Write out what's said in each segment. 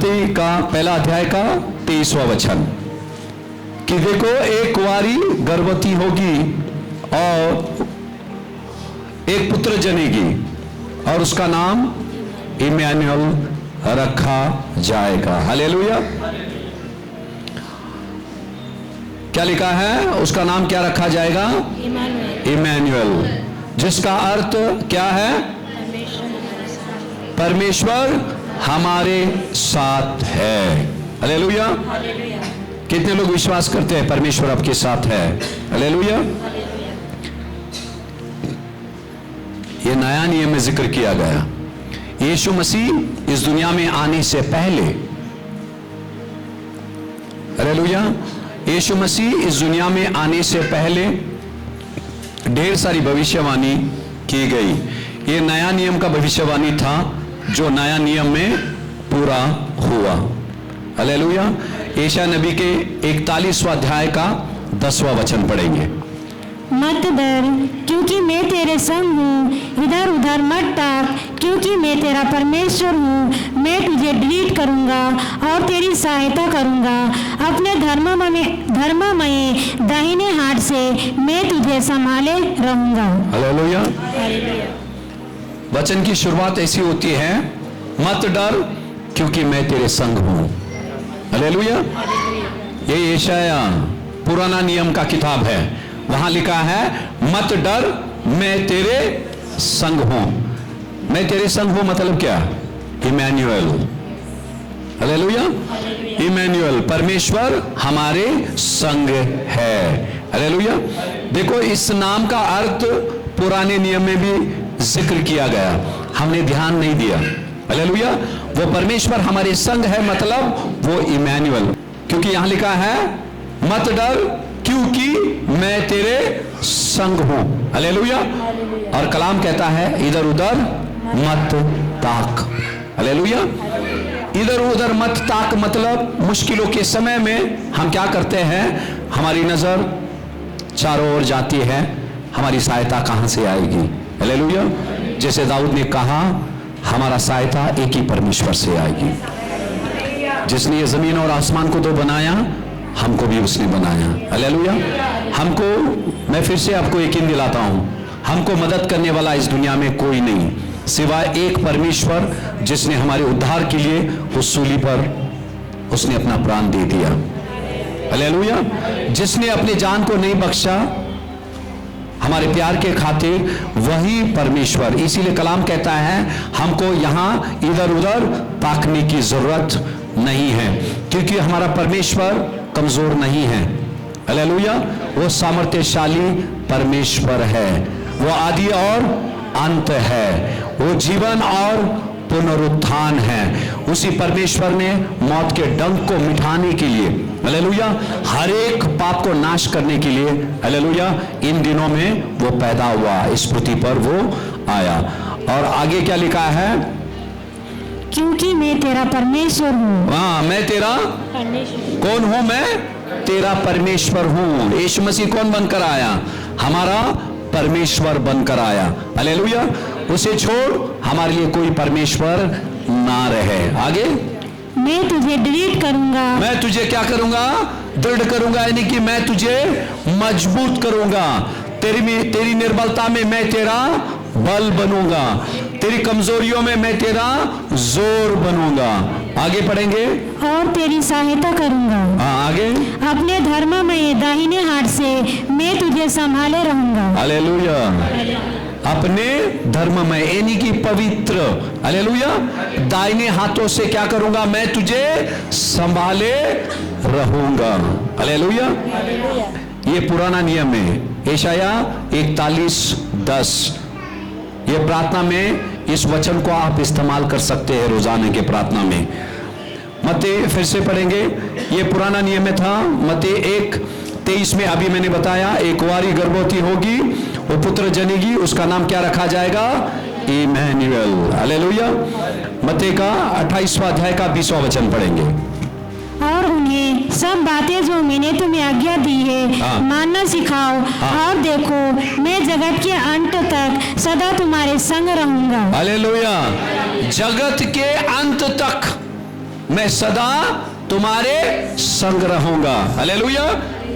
मत्ती का पहला अध्याय का 23वां वचन कि देखो एक कुंवारी गर्भवती होगी और एक पुत्र जनेगी और उसका नाम इम्मानुएल रखा जाएगा। हालेलुया। क्या लिखा है? उसका नाम क्या रखा जाएगा? इम्मानुएल, जिसका अर्थ क्या है? परमेश्वर हमारे साथ है। हालेलुया। कितने लोग विश्वास करते हैं परमेश्वर आपके साथ है? हालेलुया। ये नया नियम में जिक्र किया गया। यीशु मसीह इस दुनिया में आने से पहले, हालेलुया, यीशु मसीह इस दुनिया में आने से पहले ढेर सारी भविष्यवाणी की गई। ये नया नियम का भविष्यवाणी था जो नया नियम में पूरा हुआ। हालेलुया। यशायाह नबी के 41वां अध्याय का 10वां वचन पढ़ेंगे। मत डर, क्योंकि मैं तेरे संग हूँ। इधर उधर मत ताक, क्योंकि मैं तेरा परमेश्वर हूँ। मैं तुझे डिलीट करूँगा और तेरी सहायता करूँगा। अपने धर्ममय दाहिने हाथ से मैं तुझे संभाले रहूँगा। हालेलुया। वचन की शुरुआत ऐसी होती है, मत डर क्योंकि मैं तेरे संग हूँ। हालेलुया। ये यशायाह पुराना नियम का किताब है। वहां लिखा है मत डर मैं तेरे संग हूं। मैं तेरे संग हूं मतलब क्या? इम्मानुएल। हालेलुया। इम्मानुएल, परमेश्वर हमारे संग है। हालेलुया। देखो इस नाम का अर्थ पुराने नियम में भी जिक्र किया गया, हमने ध्यान नहीं दिया। हालेलुया। वो परमेश्वर हमारे संग है मतलब वो इम्मानुएल, क्योंकि यहां लिखा है मत डर क्योंकि मैं तेरे संग हूं। हालेलुया। और कलाम कहता है इधर उधर मत ताक। हालेलुया। इधर उधर मत ताक मतलब मुश्किलों के समय में हम क्या करते हैं? हमारी नजर चारों ओर जाती है, हमारी सहायता कहां से आएगी? हालेलुया। जैसे दाऊद ने कहा हमारा सहायता एक ही परमेश्वर से आएगी, जिसने ये जमीन और आसमान को तो बनाया, हमको भी उसने बनाया। हालेलुया। हमको, मैं फिर से आपको यकीन दिलाता हूं, हमको मदद करने वाला इस दुनिया में कोई नहीं सिवाय एक परमेश्वर, जिसने हमारे उद्धार के लिए उस सूली पर उसने अपना प्राण दे दिया। हालेलुया। जिसने अपनी जान को नहीं बख्शा हमारे प्यार के खातिर, वही परमेश्वर। इसीलिए कलाम कहता है हमको यहां इधर उधर ताकने की जरूरत नहीं है, क्योंकि हमारा परमेश्वर कमजोर नहीं है। हालेलुया। वो सामर्थ्यशाली परमेश्वर है, वो आदि और अंत है, वो जीवन और पुनरुत्थान है। उसी परमेश्वर ने मौत के डंक को मिटाने के लिए, हालेलुया, हर एक पाप को नाश करने के लिए, हालेलुया, इन दिनों में वो पैदा हुआ, इस पृथ्वी पर वो आया। और आगे क्या लिखा है? क्योंकि मैं तेरा परमेश्वर हूँ। हाँ, मैं तेरा कौन हूं? मैं तेरा परमेश्वर हूं। यीशु मसीह कौन बनकर आया? हमारा परमेश्वर बनकर आया। हालेलुया। उसे छोड़ हमारे लिए कोई परमेश्वर ना रहे। आगे, मैं तुझे डिलीट करूंगा। मैं तुझे क्या करूंगा? दृढ़ करूंगा, यानी कि मैं तुझे मजबूत करूंगा। तेरी निर्बलता में मैं तेरा बल बनूंगा, तेरी कमजोरियों में मैं तेरा जोर बनूंगा। आगे पढ़ेंगे। और तेरी सहायता करूंगा। हाँ, आगे। अपने धर्ममय दाहिने हाथ से मैं तुझे संभाले रहूंगा। हालेलुया। अपने धर्ममय यानी कि पवित्र, हालेलुया, दाहिने हाथों से क्या करूंगा? मैं तुझे संभाले रहूंगा। हालेलुया। ये पुराना नियम है, यशायाह 41:10। ये प्रार्थना में इस वचन को आप इस्तेमाल कर सकते हैं रोजाना के प्रार्थना में। मत्ती फिर से पढ़ेंगे, ये पुराना नियम में था। मत्ती 1:23 में अभी मैंने बताया, एक कुंवारी गर्भवती होगी, वो पुत्र जनेगी, उसका नाम क्या रखा जाएगा? इम्मानुएल। हालेलुया। मत्ती का 28वां अध्याय का 20वां वचन पढ़ेंगे। और उन्हें सब बातें जो मैंने तुम्हें आज्ञा दी है मानना सिखाओ। और देखो मैं जगत के अंत तक सदा तुम्हारे संग रहूंगा। हालेलुया। जगत के अंत तक मैं सदा तुम्हारे संग रहूंगा। हालेलुया।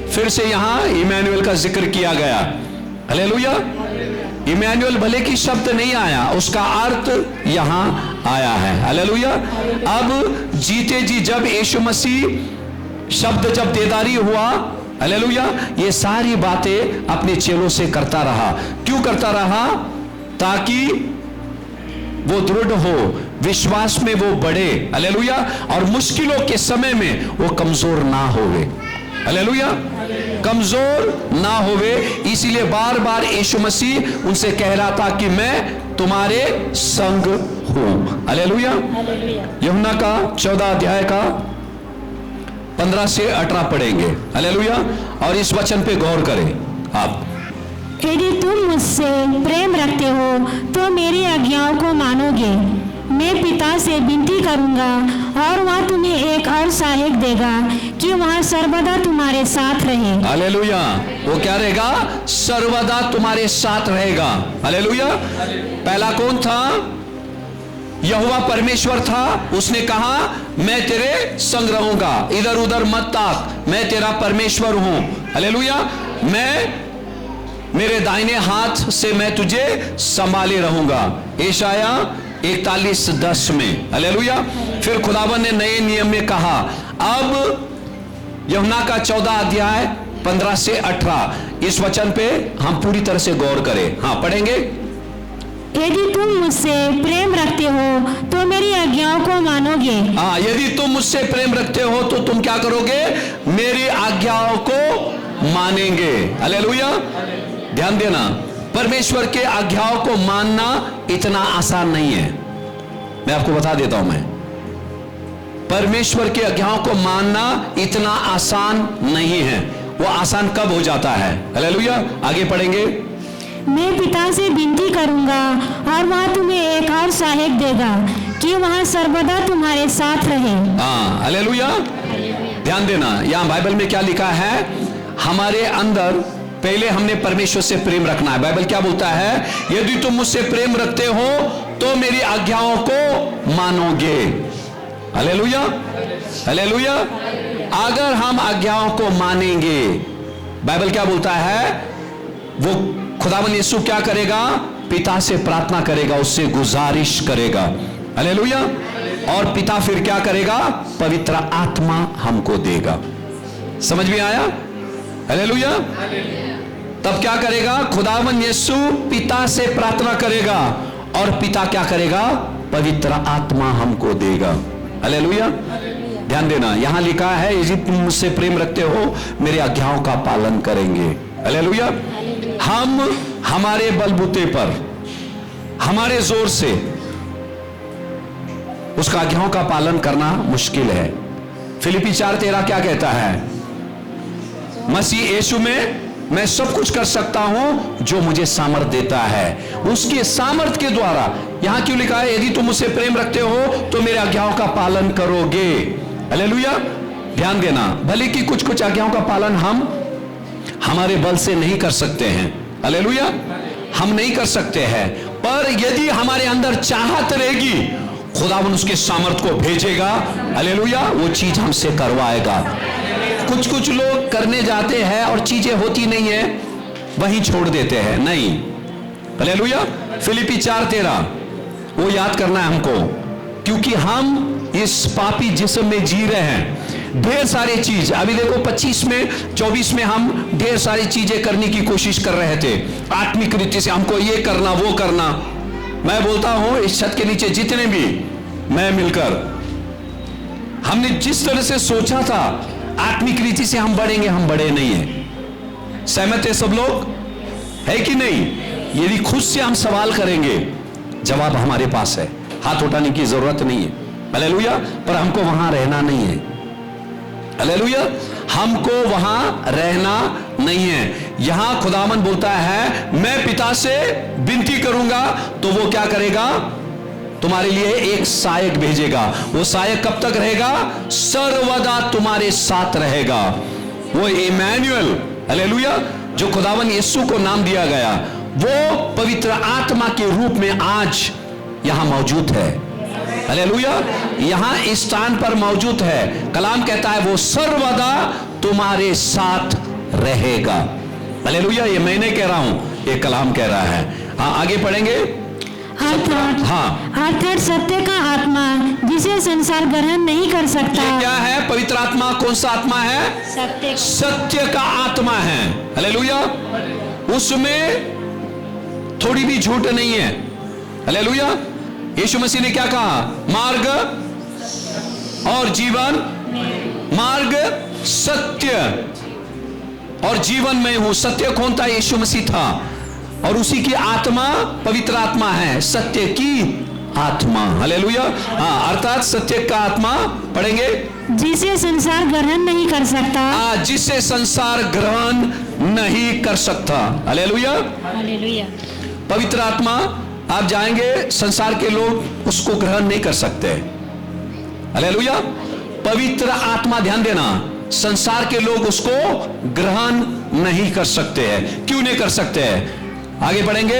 फिर से यहां इमैनुअल का जिक्र किया गया। हालेलुया। इमैनुअल भले की शब्द नहीं आया, उसका अर्थ यहां आया है। हालेलुया। अब जीते जी जब यीशु मसीह शब्द जब देदारी हुआ, हालेलुया, ये सारी बातें अपने चेलों से करता रहा। क्यों करता रहा? ताकि वो दृढ़ हो, विश्वास में वो बढ़े। हालेलुया। और मुश्किलों के समय में वो कमजोर ना होवे। हालेलुया। कमजोर ना होवे, इसीलिए बार बार यीशु मसीह उनसे कह रहा था कि मैं तुम्हारे संग हूं। हालेलुया। यूहन्ना का 14 अध्याय का 15 से 18 पढ़ेंगे। हालेलुया। और इस वचन पे गौर करें आप। यदि तुम मुझसे प्रेम रखते हो तो मेरी आज्ञाओं को मानोगे। मैं पिता से विनती करूंगा और वह तुम्हें एक और सहायक देगा कि वह सर्वदा तुम्हारे साथ रहे। हालेलुया। वो क्या रहेगा? सर्वदा तुम्हारे साथ रहेगा। हालेलुया। पहला कौन था? यहोवा परमेश्वर था। उसने कहा मैं तेरे संग रहूंगा, इधर उधर मत ताक, मैं तेरा परमेश्वर हूं। हालेलुया। मैं मेरे दाहिने हाथ से मैं तुझे संभाले रहूंगा। यशाया 41:10 में। हालेलुया। फिर खुदावन ने नए नियम में कहा, अब यूहन्ना का 14 अध्याय 15 से 18 इस वचन पे हम पूरी तरह से गौर करें। हाँ, पढ़ेंगे। यदि तुम मुझसे प्रेम रखते हो तो मेरी आज्ञाओं को मानोगे। हाँ, यदि तुम मुझसे प्रेम रखते हो तो तुम क्या करोगे? मेरी आज्ञाओं को मानेंगे। हालेलुया। ध्यान देना, परमेश्वर के आज्ञाओं को मानना इतना आसान नहीं है। मैं आपको बता देता हूं, मैं परमेश्वर के आज्ञाओं को मानना इतना आसान नहीं है। वो आसान कब हो जाता है? हालेलुया। आगे पढ़ेंगे। मैं पिता से विनती करूंगा और वह तुम्हें एक और सहायक देगा कि वह सर्वदा तुम्हारे साथ रहे। हाँ, हालेलुया। ध्यान देना, यहां बाइबल में क्या लिखा है? हमारे अंदर पहले हमने परमेश्वर से प्रेम रखना है। बाइबल क्या बोलता है? यदि तुम मुझसे प्रेम रखते हो तो मेरी आज्ञाओं को मानोगे। हालेलुया। हालेलुया। अगर हम आज्ञाओं को मानेंगे, बाइबल क्या बोलता है? वो खुदावन यीशु क्या करेगा? पिता से प्रार्थना करेगा, उससे गुजारिश करेगा। हालेलुया। और पिता फिर क्या करेगा? पवित्र आत्मा हमको देगा। समझ में आया? हालेलुया। तब क्या करेगा? खुदावन यीशु पिता से प्रार्थना करेगा और पिता क्या करेगा? पवित्र आत्मा हमको देगा। हालेलुया। ध्यान देना, यहां लिखा है यदि तुम मुझसे प्रेम रखते हो मेरी आज्ञाओं का पालन करेंगे। हालेलुया। हम हमारे बलबूते पर, हमारे जोर से उसका आज्ञाओं का पालन करना मुश्किल है। फिलिपी 4:13 क्या कहता है? मसीह यीशु में मैं सब कुछ कर सकता हूं जो मुझे सामर्थ देता है। उसके सामर्थ के द्वारा, यहां क्यों लिखा है? यदि तुम मुझसे प्रेम रखते हो तो मेरे आज्ञाओं का पालन करोगे। हालेलुया। ध्यान देना, भले कि कुछ कुछ आज्ञाओं का पालन हम हमारे बल से नहीं कर सकते हैं। हालेलुया। हम नहीं कर सकते हैं, पर यदि हमारे अंदर चाहत रहेगी, खुदावन उसके सामर्थ को भेजेगा। हालेलुया। वो चीज हमसे करवाएगा। कुछ कुछ लोग करने जाते हैं और चीजें होती नहीं है, वहीं छोड़ देते हैं। नहीं। हालेलुया। फिलिपी 4:13 वो याद करना है हमको, क्योंकि हम इस पापी जिस्म में जी रहे हैं। ढेर सारी चीज, अभी देखो 25 में 24 में हम ढेर सारी चीजें करने की कोशिश कर रहे थे आत्मिक रीति से। हमको ये करना, वो करना। मैं बोलता हूं इस छत के नीचे जितने भी मैं मिलकर हमने जिस तरह से सोचा था आत्मिक रीति से हम बढ़ेंगे, हम बढ़े नहीं है। सहमत है सब लोग? है कि नहीं? यदि खुद से हम सवाल करेंगे, जवाब हमारे पास है, हाथ उठाने की जरूरत नहीं है। हालेलुया। पर हमको वहां रहना नहीं है। हालेलुया। हमको वहां रहना नहीं है। यहां खुदावन बोलता है मैं पिता से विनती करूंगा तो वो क्या करेगा? तुम्हारे लिए एक सहायक भेजेगा। वो सहायक कब तक रहेगा? सर्वदा तुम्हारे साथ रहेगा। वो इमैनुअल, हालेलुया, जो खुदावन यीशु को नाम दिया गया, वो पवित्र आत्मा के रूप में आज यहां मौजूद है। हालेलुया। यहां इस स्थान पर मौजूद है। कलाम कहता है वो सर्वदा तुम्हारे साथ रहेगा। हालेलुया। ये मैं नहीं कह रहा हूं, ये कलाम कह रहा है। हाँ, आगे पढ़ेंगे। अर्थात सत्य का आत्मा जिसे संसार ग्रहण नहीं कर सकता। ये क्या है? पवित्र आत्मा। कौन सा आत्मा है? सत्य का आत्मा है। हालेलुया। उसमें थोड़ी भी झूठ नहीं है। हालेलुया। यीशु मसीह ने क्या कहा? मार्ग और जीवन, मार्ग सत्य और जीवन में हूं। सत्य कौन था? यीशु मसीह था। और उसी की आत्मा पवित्र आत्मा है, सत्य की आत्मा। हालेलुया। हाँ, अर्थात सत्य का आत्मा पढ़ेंगे। जिसे संसार ग्रहण नहीं कर सकता। जिसे संसार ग्रहण नहीं कर सकता। हालेलुया। हालेलुया। पवित्र आत्मा, आप जाएंगे, संसार के लोग उसको ग्रहण नहीं कर सकते। हालेलुया। पवित्र आत्मा, ध्यान देना, संसार के लोग उसको ग्रहण नहीं कर सकते हैं। क्यों नहीं कर सकते हैं? आगे पढ़ेंगे।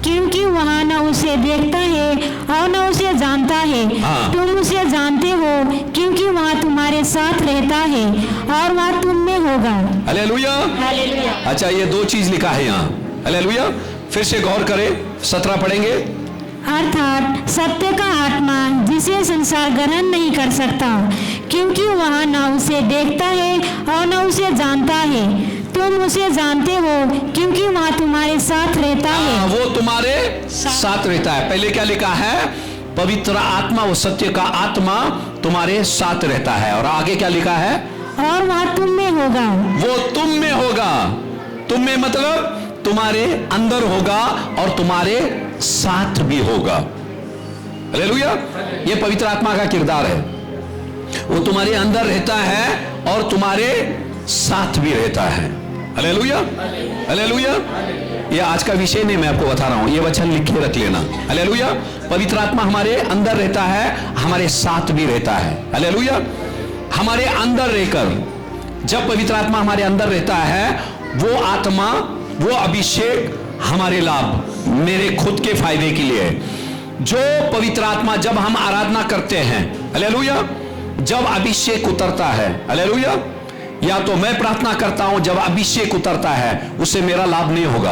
क्योंकि वहाँ न उसे देखता है और न उसे जानता है। तुम उसे जानते हो क्योंकि वहाँ तुम्हारे साथ रहता है और वहाँ तुम में होगा। हालेलुया। हालेलुया। अच्छा, ये दो चीज लिखा है यहाँ। हालेलुया। फिर से गौर करें, 17 पढ़ेंगे। अर्थात सत्य का आत्मा जिसे संसार ग्रहण नहीं कर सकता, क्योंकि वहाँ न उसे देखता है और न उसे जानता है। तुम उसे जानते हो क्योंकि वहाँ तुम्हारे साथ रहता है। वो तुम्हारे साथ रहता है। पहले क्या लिखा है? पवित्र आत्मा, वो सत्य का आत्मा तुम्हारे साथ रहता है। और आगे क्या लिखा है? और वहाँ तुम में होगा। वो तुम में होगा। तुम में मतलब तुम्हारे अंदर होगा और तुम्हारे साथ भी होगा। हालेलुया। ये पवित्र आत्मा का किरदार है। वो तुम्हारे अंदर रहता है और तुम्हारे साथ भी रहता है। हालेलुया। हालेलुया। ये आज का विषय नहीं, मैं आपको बता रहा हूं, ये वचन लिख के रख लेना। हालेलुया। पवित्र आत्मा हमारे अंदर रहता है, हमारे साथ भी रहता है। हालेलुया। हमारे अंदर रहकर, जब पवित्र आत्मा हमारे अंदर रहता है, वो आत्मा, वो अभिषेक हमारे लाभ, मेरे खुद के फायदे के लिए। जो पवित्र आत्मा, जब हम आराधना करते हैं, हालेलुया, जब अभिषेक उतरता है, हालेलुया, या तो मैं प्रार्थना करता हूं, जब अभिषेक उतरता है, उससे मेरा लाभ नहीं होगा।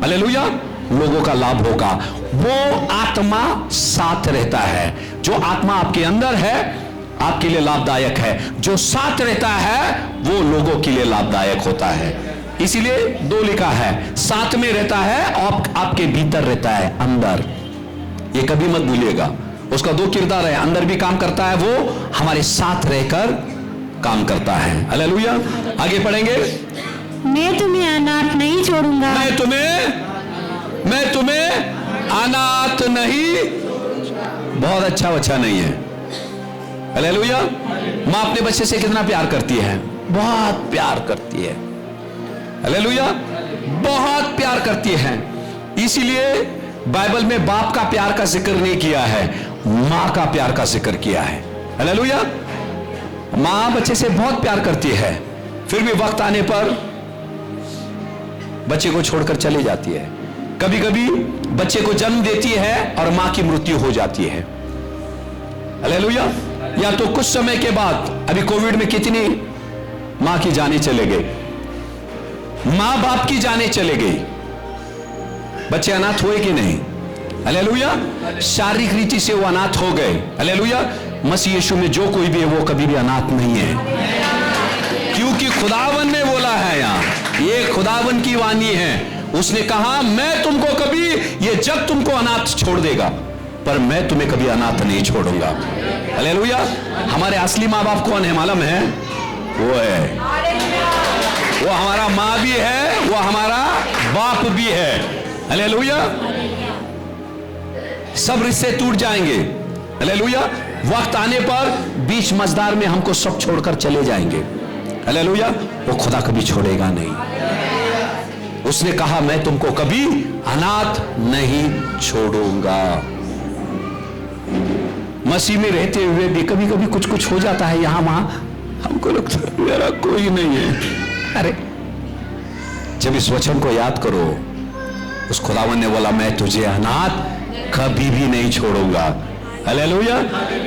हालेलुया। लोगों का लाभ होगा। वो आत्मा साथ रहता है। जो आत्मा आपके अंदर है, आपके लिए लाभदायक है। जो साथ रहता है, वो लोगों के लिए लाभदायक होता है। इसीलिए 2 लिखा है, साथ में रहता है और आपके भीतर रहता है, अंदर। ये कभी मत भूलिएगा। उसका 2 किरदार है। अंदर भी काम करता है, वो हमारे साथ रहकर काम करता है। हालेलुया। आगे पढ़ेंगे। मैं तुम्हें अनाथ नहीं छोड़ूंगा। मैं तुम्हें अनाथ नहीं। बहुत अच्छा बच्चा नहीं है। हालेलुया। माँ अपने बच्चे से कितना प्यार करती है? बहुत प्यार करती है। हालेलुया। बहुत प्यार करती है। इसीलिए बाइबल में बाप का प्यार का जिक्र नहीं किया है, माँ का प्यार का जिक्र किया है। हालेलुया। माँ बच्चे से बहुत प्यार करती है, फिर भी वक्त आने पर बच्चे को छोड़कर चली जाती है। कभी कभी बच्चे को जन्म देती है और माँ की मृत्यु हो जाती है। हालेलुया। या तो कुछ समय के बाद, अभी कोविड में कितनी माँ की जाने चले गई, माँ बाप की जाने चले गई। बच्चे अनाथ हुए कि नहीं? हालेलुया। शारीरिक रीति से वो अनाथ हो गए। हालेलुया। मसीह यीशु में जो कोई भी है, वो कभी भी अनाथ नहीं है, क्योंकि खुदावन ने बोला है। यहाँ ये खुदावन की वाणी है। उसने कहा, मैं तुमको कभी, ये जग तुमको अनाथ छोड़ देगा, पर मैं तुम्हें कभी अनाथ नहीं छोड़ूंगा। हालेलुया। हमारे असली माँ बाप कौन है मालूम है? वो है, वो हमारा माँ भी है, वो हमारा बाप भी है। हालेलुया। सब रिश्ते टूट जाएंगे। हालेलुया। वक्त आने पर बीच मझधार में हमको सब छोड़कर चले जाएंगे। हालेलुया। वो खुदा कभी छोड़ेगा नहीं। उसने कहा, मैं तुमको कभी अनाथ नहीं छोड़ूंगा। मसीह में रहते हुए भी कभी कभी कुछ कुछ हो जाता है यहां वहां, हमको लगता है मेरा कोई नहीं है। अरे जब इस वचन को याद करो, उस खुदावन ने बोला, मैं तुझे अनाथ कभी भी नहीं छोड़ूंगा। Hallelujah,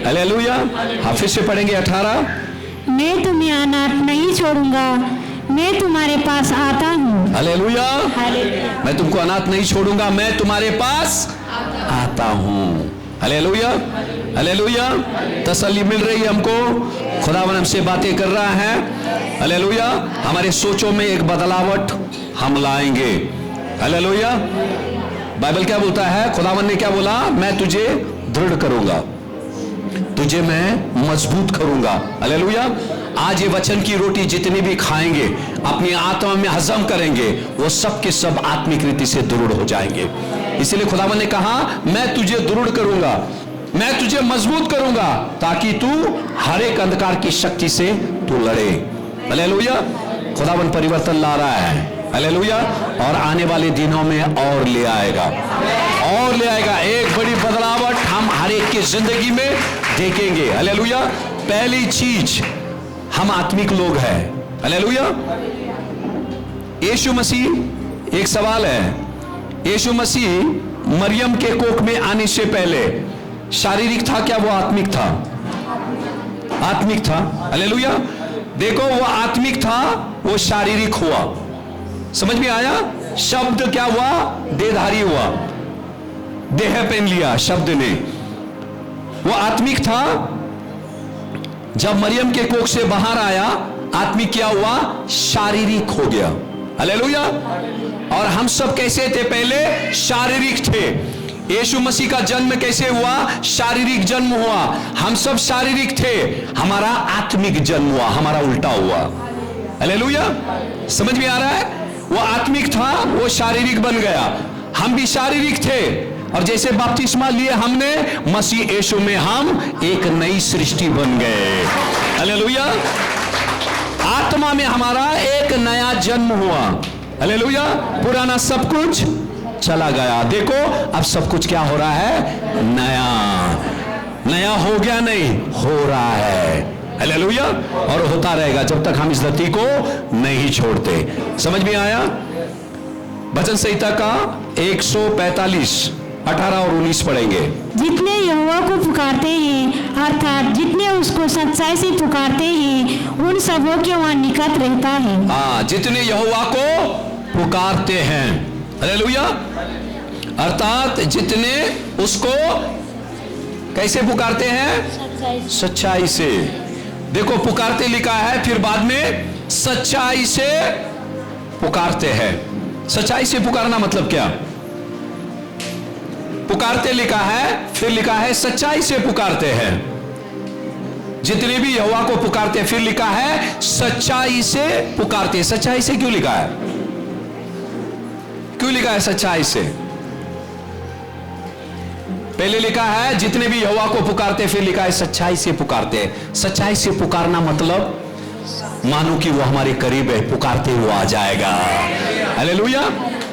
hallelujah. हाँ, फिर से पढ़ेंगे 18। मैं तुम्हें अनाथ नहीं छोड़ूंगा, मैं तुम्हारे पास आता हूँ। हालेलुया। हालेलुया। मैं तुमको अनाथ नहीं छोड़ूंगा, मैं तुम्हारे पास आता हूँ। Hallelujah, hallelujah. तसल्ली मिल रही है हमको, खुदावन हमसे बातें कर रहा है। हालेलुया। हमारे सोचों में एक बदलावट हम लाएंगे। हालेलुया। बाइबल क्या बोलता है? खुदावन ने क्या बोला? मैं तुझे दृढ़ करूंगा, तुझे मैं मजबूत करूंगा। हालेलुया। आज ये वचन की रोटी जितनी भी खाएंगे, अपनी आत्मा में हजम करेंगे, वो सब के सब आत्मिक रीति से दृढ़ हो जाएंगे। इसलिए खुदावन ने कहा, मैं तुझे दृढ़ करूंगा, मैं तुझे मजबूत करूंगा, ताकि तू हर एक अंधकार की शक्ति से तू लड़े। हालेलुया। खुदावन परिवर्तन ला रहा है। हालेलुया। और आने वाले दिनों में और ले आएगा, और ले आएगा। एक बड़ी बदलावट हम हर एक की जिंदगी में देखेंगे। हालेलुया। पहली चीज, हम आत्मिक लोग हैं। हालेलुया। यीशु मसीह, एक सवाल है, यीशु मसीह मरियम के कोख में आने से पहले शारीरिक था क्या? वो आत्मिक था? आत्मिक था। हालेलुया। देखो, वो आत्मिक था, वो शारीरिक हुआ। समझ में आया? शब्द क्या हुआ? देहधारी हुआ, देह पहन लिया शब्द ने। वो आत्मिक था, जब मरियम के कोख से बाहर आया, आत्मिक क्या हुआ? शारीरिक हो गया। हालेलुया। और हम सब कैसे थे? पहले शारीरिक थे। यीशु मसीह का जन्म कैसे हुआ? शारीरिक जन्म हुआ। हम सब शारीरिक थे, हमारा आत्मिक जन्म हुआ, हमारा उल्टा हुआ। हालेलुया। समझ में आ रहा है? वो आत्मिक था, वो शारीरिक बन गया। हम भी शारीरिक थे, और जैसे बपतिस्मा लिए हमने, मसीह यीशु में हम एक नई सृष्टि बन गए। हालेलुया। आत्मा में हमारा एक नया जन्म हुआ। हालेलुया। पुराना सब कुछ चला गया। देखो, अब सब कुछ क्या हो रहा है? नया। नया हो गया? नहीं, हो रहा है। हालेलुया। और होता रहेगा जब तक हम इस धरती को नहीं छोड़ते। समझ में आया? वचन संहिता का 145, 18 और 19 पढ़ेंगे। जितने यहोवा को पुकारते हैं, अर्थात जितने उसको सच्चाई से पुकारते हैं, उन सबों के वहां निकट रहता है। हाँ, जितने यहोवा को पुकारते हैं। हालेलुया। अर्थात जितने उसको कैसे पुकारते हैं? सच्चाई से। देखो, पुकारते लिखा है, फिर बाद में सच्चाई से पुकारते हैं। सच्चाई से पुकारना मतलब क्या? पुकारते लिखा है, फिर लिखा है सच्चाई से पुकारते हैं। जितने भी यहोवा को पुकारते हैं, फिर लिखा है सच्चाई से पुकारते हैं। सच्चाई से क्यों लिखा है? क्यों लिखा है सच्चाई से? पहले लिखा है जितने भी यहोवा को पुकारते, फिर लिखा है सच्चाई से पुकारते हैं। सच्चाई से पुकारना मतलब मानो कि वो हमारे करीब है, पुकारते हुए आ जाएगा। हालेलुया।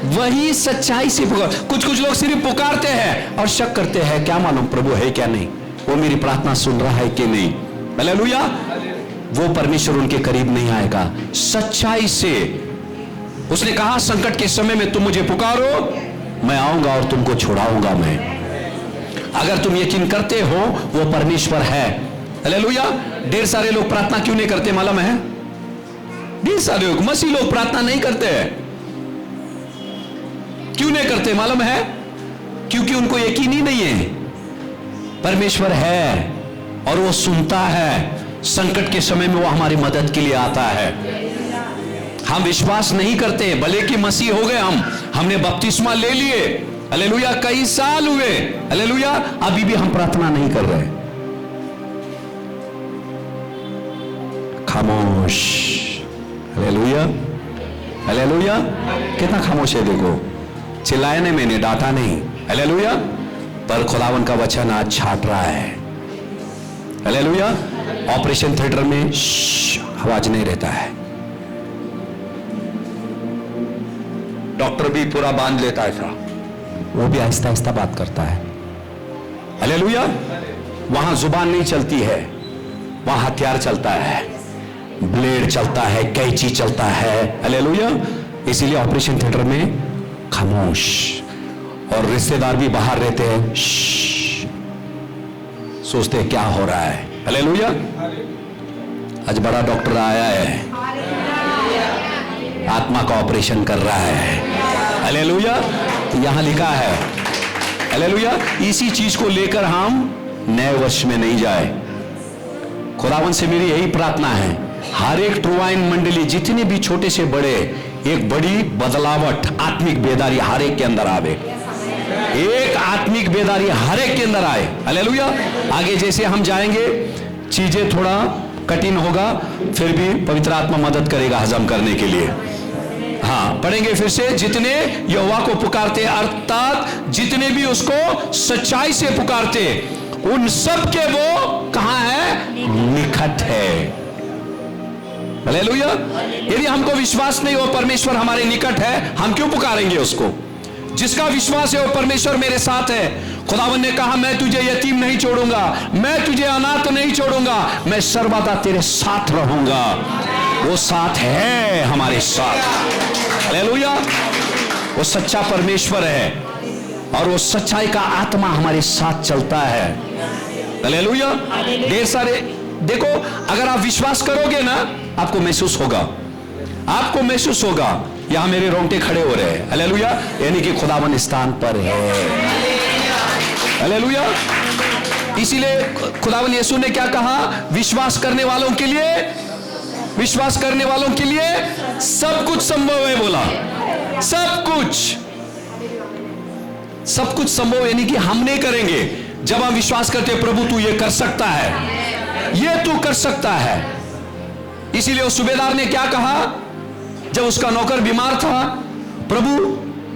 वही सच्चाई से पुकार। कुछ लोग सिर्फ पुकारते हैं और शक करते हैं, क्या मालूम प्रभु है क्या नहीं, वो मेरी प्रार्थना सुन रहा है कि नहीं। हालेलुया। वो परमेश्वर उनके करीब नहीं आएगा। सच्चाई से उसने कहा, संकट के समय में तुम मुझे पुकारो, मैं आऊंगा और तुमको छुड़ाऊंगा मैं। अगर तुम यकीन करते हो वो परमेश्वर है। हालेलुया। ढेर सारे लोग प्रार्थना क्यों नहीं करते मालूम है? ढेर सारे लोग, मसीह लोग प्रार्थना नहीं करते हैं। क्यों नहीं करते मालूम है? क्योंकि उनको यकीन ही नहीं है परमेश्वर है और वो सुनता है। संकट के समय में वो हमारी मदद के लिए आता है। हम विश्वास नहीं करते, भले कि मसीह हो गए, हमने बपतिस्मा ले लिए, हालेलुया, कई साल हुए, हालेलुया, अभी भी हम प्रार्थना नहीं कर रहे। खामोश। Hallelujah, hallelujah. कितना खामोश है देखो। चिल्लाया नहीं, मैंने डांटा नहीं, हालेलुया, पर खुदावन का वचन आज छाट रहा है। हालेलुया। ऑपरेशन थिएटर में आवाज नहीं रहता है, डॉक्टर भी पूरा बांध लेता है था, वो भी आहिस्ता आहिस्ता बात करता है। हालेलुया। वहां जुबान नहीं चलती है, वहां हथियार चलता है, ब्लेड चलता है, कैंची चलता है। हालेलुया। इसीलिए ऑपरेशन थिएटर में खामोश, और रिश्तेदार भी बाहर रहते हैं, सोचते हैं क्या हो रहा है। हालेलुया। आज बड़ा डॉक्टर आया है, आत्मा का ऑपरेशन कर रहा है। हालेलुया। यहां लिखा है, हालेलुया, इसी चीज को लेकर हम नए वर्ष में नहीं जाए। खुदावन से मेरी यही प्रार्थना है, हर एक ट्रुवाइन मंडली जितने भी छोटे से बड़े, एक बड़ी बदलावट, आत्मिक बेदारी हर एक के अंदर आवे। एक आत्मिक बेदारी हर एक के अंदर आए। हालेलुया। आगे जैसे हम जाएंगे चीजें थोड़ा कठिन होगा, फिर भी पवित्र आत्मा मदद करेगा हजम करने के लिए। हाँ, पढ़ेंगे फिर से, जितने यहोवा को पुकारते, अर्थात जितने भी उसको सच्चाई से पुकारते, उन सब के वो कहां है? निकट है। हालेलुया। यदि हमको विश्वास नहीं हो परमेश्वर हमारे निकट है, हम क्यों पुकारेंगे उसको? जिसका विश्वास है वो परमेश्वर मेरे साथ है। खुदावन ने कहा, मैं तुझे यतीम नहीं छोड़ूंगा, मैं तुझे अनाथ नहीं छोड़ूंगा, मैं सर्वदा तेरे साथ रहूंगा। वो साथ है हमारे साथ। हालेलुया। वो सच्चा परमेश्वर है और वो सच्चाई का आत्मा हमारे साथ चलता है। हालेलुया। ढेर सारे देखो, अगर आप विश्वास करोगे ना, आपको महसूस होगा, आपको महसूस होगा। यहां मेरे रोंगटे खड़े हो रहे हैं। हालेलुया। यानी कि खुदावन स्थान पर है। हालेलुया। इसीलिए खुदावन यीशु ने क्या कहा? विश्वास करने वालों के लिए, विश्वास करने वालों के लिए सब कुछ संभव है। बोला सब कुछ, सब कुछ संभव, यानी कि हम नहीं करेंगे। जब हम विश्वास करते हैं, प्रभु तू ये कर सकता है, ये तू कर सकता है। इसीलिए उस सूबेदार ने क्या कहा जब उसका नौकर बीमार था? प्रभु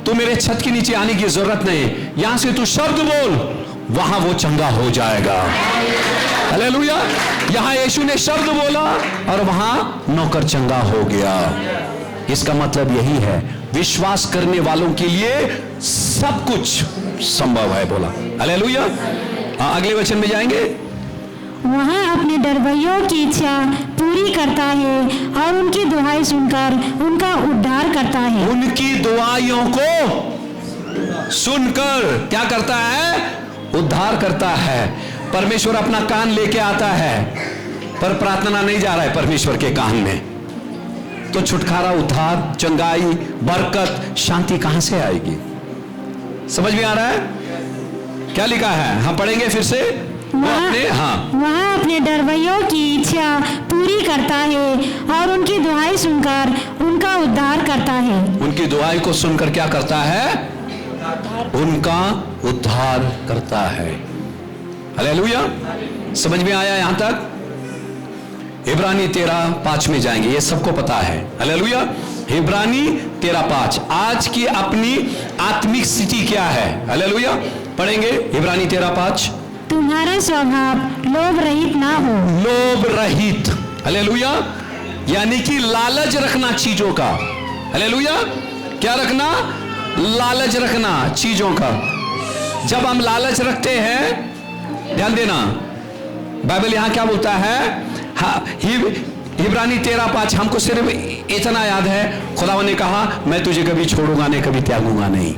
तू मेरे छत के नीचे आने की जरूरत नहीं, यहां से तू शब्द बोल, वहां वो चंगा हो जाएगा। हालेलुया। यहां यीशु ने शब्द बोला और वहां नौकर चंगा हो गया। इसका मतलब यही है, विश्वास करने वालों के लिए सब कुछ संभव है। बोला हालेलुया। अगले वचन में जाएंगे। वहाँ अपने डरवैयों की इच्छा पूरी करता है और उनकी दुहाई सुनकर उनका उद्धार करता है। उनकी दुआओं को सुनकर क्या करता है? उद्धार करता है। परमेश्वर अपना कान लेके आता है, पर प्रार्थना नहीं जा रहा है परमेश्वर के कान में, तो छुटकारा, उद्धार, चंगाई, बरकत, शांति कहां से आएगी? समझ में आ रहा है क्या लिखा है? हम पढ़ेंगे फिर से। वहाँ अपने डरवैयों की इच्छा पूरी करता है और उनकी दुहाई सुनकर उनका उद्धार करता है। उनकी दुहाई को सुनकर क्या करता है? उनका उद्धार करता है। हालेलुया। समझ में आया यहां तक? इब्रानी 13:5 में जाएंगे, ये सबको पता है। हालेलुया। इब्रानी 13:5 आज की अपनी आत्मिक स्थिति क्या है? हालेलुया। पढ़ेंगे इब्रानी 13:5। तुम्हारा स्वभाव लोभ रहित ना हो। लोभ रहित। हालेलुया। यानी कि लालच रखना चीजों का। हालेलुया। क्या रखना? लालच रखना चीजों का। जब हम लालच रखते हैं, ध्यान देना, बाइबल यहां क्या बोलता है? इब्रानी 13:5 हमको सिर्फ इतना याद है, खुदावन ने कहा, मैं तुझे कभी छोड़ूंगा नहीं, कभी त्यागूंगा नहीं।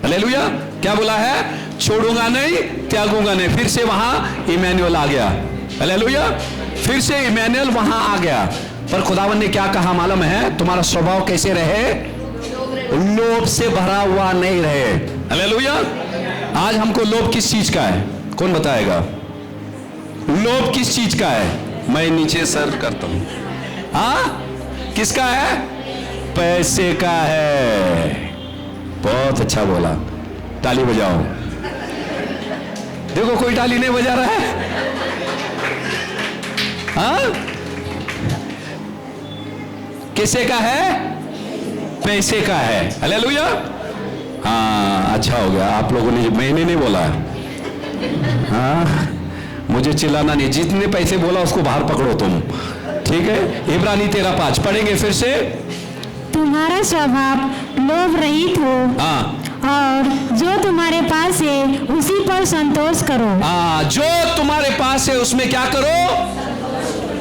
हालेलुया। क्या बोला है? छोड़ूंगा नहीं, त्यागूंगा नहीं। फिर से वहां इमैनुअल आ गया। हालेलुया। फिर से इमैनुअल वहां आ गया। पर खुदावन ने क्या कहा मालूम है? तुम्हारा स्वभाव कैसे रहे? लोभ से भरा हुआ नहीं रहे। हालेलुया। आज हमको लोभ किस चीज का है? कौन बताएगा? लोभ किस चीज का है? मैं नीचे सर करता हूं। हाँ, किसका है? पैसे का है। बहुत अच्छा बोला, ताली बजाओ। देखो कोई ताली नहीं बजा रहा है। हाँ, किसे का है? पैसे का है। हालेलुया। हाँ, अच्छा हो गया आप लोगों ने, मैंने नहीं बोला। हाँ, मुझे चिल्लाना नहीं, जितने पैसे बोला उसको बाहर पकड़ो तुम, ठीक है? इब्रानी 13:5 पढ़ेंगे फिर से। तुम्हारा स्वभाव लोभ रहित हो। हाँ, और जो तुम्हारे पास है उसी पर संतोष करो। जो तुम्हारे पास है उसमें क्या करो?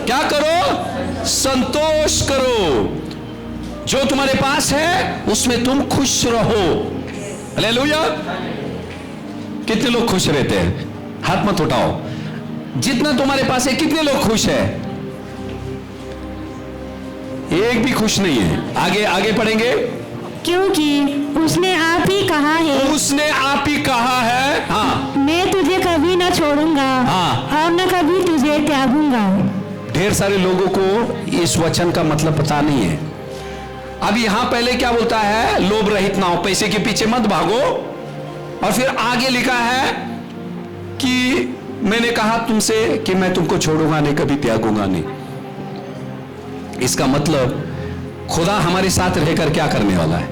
क्या करो? संतोष करो। जो तुम्हारे पास है उसमें तुम खुश रहो। हालेलुया। कितने लोग खुश रहते हैं? हाथ मत उठाओ। जितना तुम्हारे पास है, कितने लोग खुश है? एक भी खुश नहीं है। आगे आगे पढ़ेंगे। क्योंकि उसने आप ही कहा है, उसने आप ही कहा है, हाँ, मैं तुझे कभी न छोड़ूंगा हाँ। और न कभी तुझे त्यागूंगा। ढेर सारे लोगों को इस वचन का मतलब पता नहीं है। अब यहां पहले क्या बोलता है? लोभ रहित ना हो, पैसे के पीछे मत भागो। और फिर आगे लिखा है कि मैंने कहा तुमसे कि मैं तुमको छोड़ूंगा नहीं, कभी त्यागूंगा नहीं। इसका मतलब खुदा हमारे साथ रहकर क्या करने वाला है?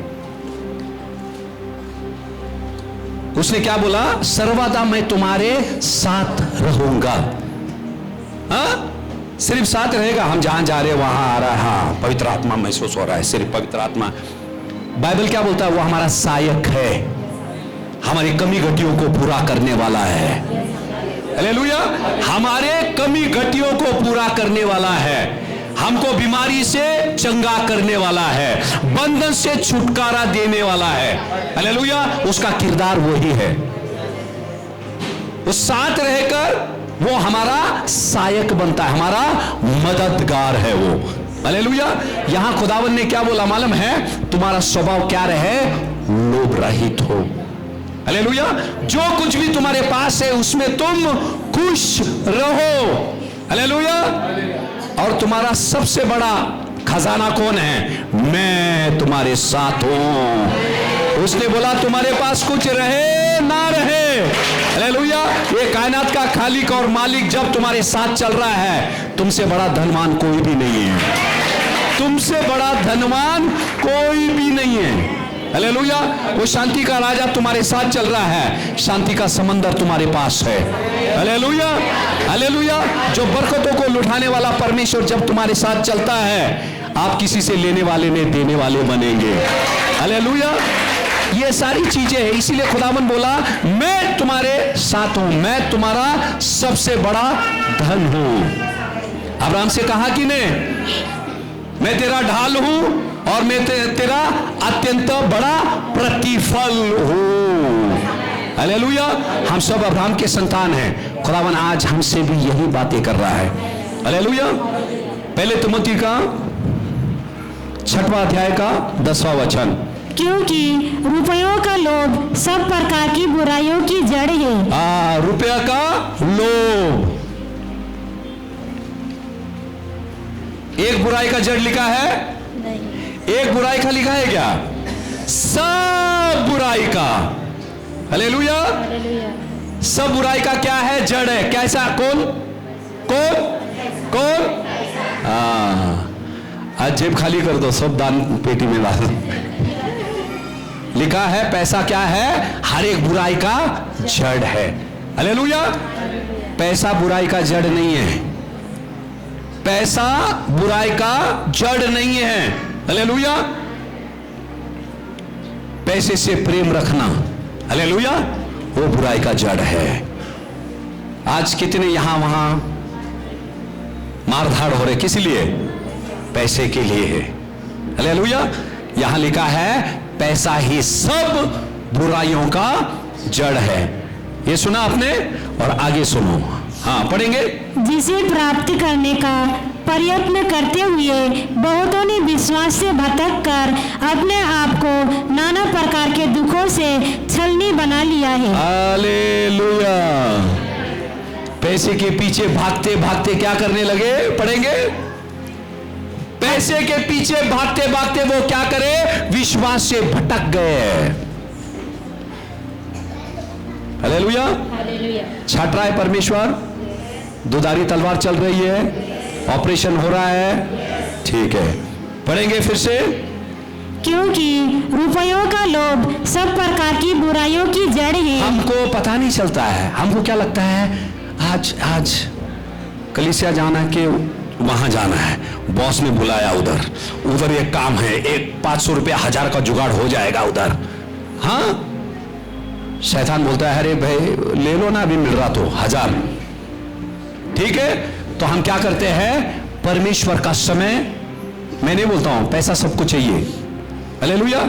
उसने क्या बोला? सर्वदा मैं तुम्हारे साथ रहूंगा। हाँ, सिर्फ साथ रहेगा। हम जहां जा रहे हैं वहां आ रहा है, हाँ, पवित्र आत्मा महसूस हो रहा है, सिर्फ पवित्र आत्मा। बाइबल क्या बोलता है? वो हमारा सहायक है, हमारी कमी घटियों को पूरा करने वाला है। हालेलुया। हमारे कमी घटियों को पूरा करने वाला है, हमको बीमारी से चंगा करने वाला है, बंधन से छुटकारा देने वाला है। हालेलुया। उसका किरदार वही है। उस साथ रहकर वो हमारा सहायक बनता है, हमारा मददगार है वो। हालेलुया। यहां खुदावन ने क्या बोला मालूम है? तुम्हारा स्वभाव क्या रहे? लोभ रहित हो। हालेलुया। जो कुछ भी तुम्हारे पास है उसमें तुम खुश रहो। हालेलुया। और तुम्हारा सबसे बड़ा खजाना कौन है? मैं तुम्हारे साथ हूं। उसने बोला तुम्हारे पास कुछ रहे ना रहे, हालेलुया, ये कायनात का खालिक और मालिक जब तुम्हारे साथ चल रहा है, तुमसे बड़ा धनवान कोई भी नहीं है। तुमसे बड़ा धनवान कोई भी नहीं है। हालेलुया। वो शांति का राजा तुम्हारे साथ चल रहा है, शांति का समंदर तुम्हारे पास है। हालेलुया। हालेलुया। जो बरकतों को लुटाने वाला परमेश्वर जब तुम्हारे साथ चलता है, आप किसी से लेने वाले नहीं, देने वाले बनेंगे। हालेलुया। ये सारी चीजें हैं, इसीलिए खुदावन बोला मैं तुम्हारे साथ हूं, मैं तुम्हारा सबसे बड़ा धन हूं। अब्राहम से कहा कि ने मैं तेरा ढाल हूं और मैं तेरा अत्यंत बड़ा प्रतिफल हूं। हालेलुया। हम सब अब्राहम के संतान हैं। खुदावन आज हमसे भी यही बातें कर रहा है। हालेलुया। पहले तिमोथी का 6वां अध्याय का 10वां वचन। क्योंकि रुपयों का लोभ सब प्रकार की बुराइयों की जड़ है। रुपया का लोभ एक बुराई का जड़ लिखा है? नहीं। एक बुराई का लिखा है क्या? सब बुराई का। हालेलुया। सब बुराई का क्या है? जड़ है। कैसा? कौन कौन कौन? आज जेब खाली कर दो, सब दान पेटी में डाल। लिखा है पैसा क्या है? हर एक बुराई का जड़ है। हालेलुया। पैसा बुराई का जड़ नहीं है। पैसा बुराई का जड़ नहीं है। हालेलुया। पैसे से प्रेम रखना, हालेलुया, वो बुराई का जड़ है। आज कितने यहां वहां मारधाड़ हो रहे, किस लिए? पैसे के लिए है। हालेलुया। यहां लिखा है पैसा ही सब बुराइयों का जड़ है। ये सुना आपने? और आगे सुनो, हाँ पढ़ेंगे। जिसे प्राप्त करने का प्रयत्न करते हुए बहुतों ने विश्वास से भटक कर अपने आप को नाना प्रकार के दुखों से छलनी बना लिया है। हालेलुया। पैसे के पीछे भागते भागते क्या करने लगे? पढ़ेंगे। पैसे के पीछे भागते भागते वो क्या करे? विश्वास से भटक गए। हालेलुया। छाट रहा है परमेश्वर, दुधारी तलवार चल रही है, ऑपरेशन हो रहा है, ठीक है। पढ़ेंगे फिर से। क्योंकि रुपयों का लोभ सब प्रकार की बुराइयों की जड़ है। हमको पता नहीं चलता है, हमको क्या लगता है आज कलीसिया जाना के वहां जाना है, बॉस ने बुलाया, उधर एक काम है, एक 500 रुपया 1000 का जुगाड़ हो जाएगा उधर। हाँ, शैतान बोलता है अरे भाई ले लो ना, अभी मिल रहा तो 1000, ठीक है। तो हम क्या करते हैं? परमेश्वर का समय, मैं नहीं बोलता हूं पैसा सबको चाहिए, हालेलुया,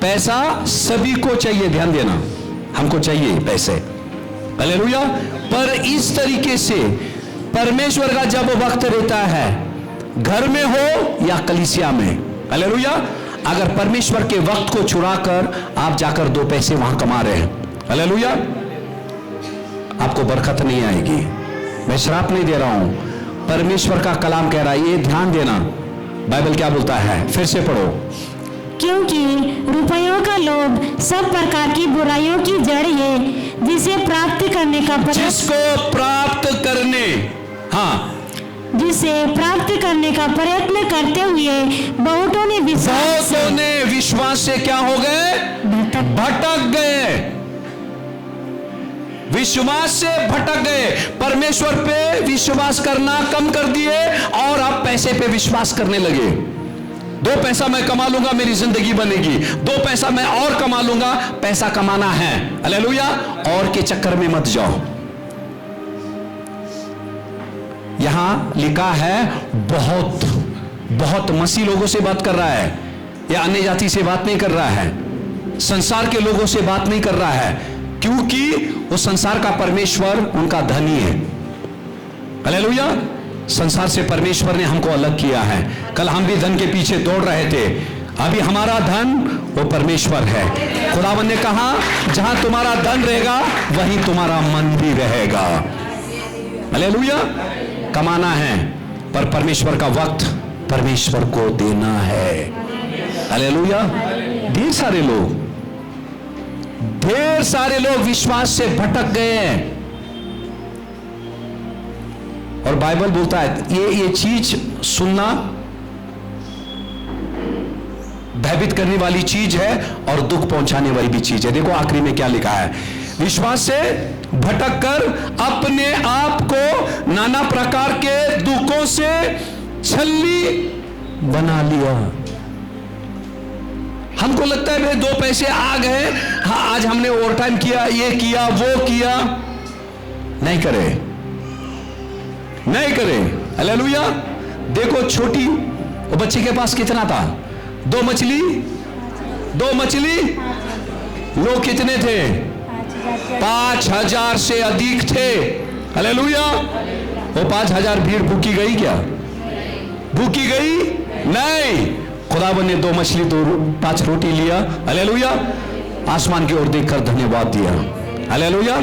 पैसा सभी को चाहिए, ध्यान देना, हमको चाहिए पैसे, हालेलुया, पर इस तरीके से परमेश्वर का जब वक्त रहता है, घर में हो या कलीसिया में, हालेलुया, अगर परमेश्वर के वक्त को चुराकर आप जाकर 2 पैसे वहां कमा रहे हैं, हालेलुया, आपको बरकत नहीं आएगी। मैं श्राप नहीं दे रहा हूं, परमेश्वर का कलाम कह रहा है, ये ध्यान देना। बाइबल क्या बोलता है, फिर से पढ़ो। क्योंकि रुपयों का लोभ सब प्रकार की बुराइयों की जड़ है, जिसे प्राप्त करने का जिसको प्राप्त करने, हाँ, जिसे प्राप्त करने का प्रयत्न करते हुए बहुतों ने विश्वास से क्या हो गए, भटक गए। विश्वास से भटक गए, परमेश्वर पे विश्वास करना कम कर दिए और आप पैसे पे विश्वास करने लगे। 2 पैसा मैं कमा लूंगा, मेरी जिंदगी बनेगी, 2 पैसा मैं और कमा लूंगा, पैसा कमाना है, हालेलुया, और के चक्कर में मत जाओ। यहां लिखा है बहुत बहुत मसीह लोगों से बात कर रहा है, या अन्य जाति से बात नहीं कर रहा है, संसार के लोगों से बात नहीं कर रहा है, क्योंकि वो संसार का परमेश्वर उनका धनी है, हालेलुया। संसार से परमेश्वर ने हमको अलग किया है। कल हम भी धन के पीछे दौड़ रहे थे, अभी हमारा धन वो परमेश्वर है। खुदावंद ने कहा, जहां तुम्हारा धन रहेगा वहीं तुम्हारा मन भी रहेगा, हालेलुया। कमाना है, पर परमेश्वर का वक्त परमेश्वर को देना है, हालेलुया। ढेर सारे लोग विश्वास से भटक गए हैं, और बाइबल बोलता है ये चीज सुनना भयभीत करने वाली चीज है और दुख पहुंचाने वाली भी चीज है। देखो आखिरी में क्या लिखा है, विश्वास से भटक कर अपने आप को नाना प्रकार के दुखों से छलनी बना लिया। हमको लगता है भाई 2 पैसे आ गए, हाँ आज हमने ओवर टाइम किया, ये किया वो किया, नहीं करे, हालेलुया। देखो छोटी वो बच्चे के पास कितना था, 2 मछली, लोग कितने थे, 5,000 से अधिक थे, हालेलुया। वो 5,000 भीड़ भूखी गई क्या, भूखी गई नहीं। खुदावन ने 2 मछली 5 रोटी लिया, हालेलुया, आसमान की ओर देखकर धन्यवाद दिया, हालेलुया।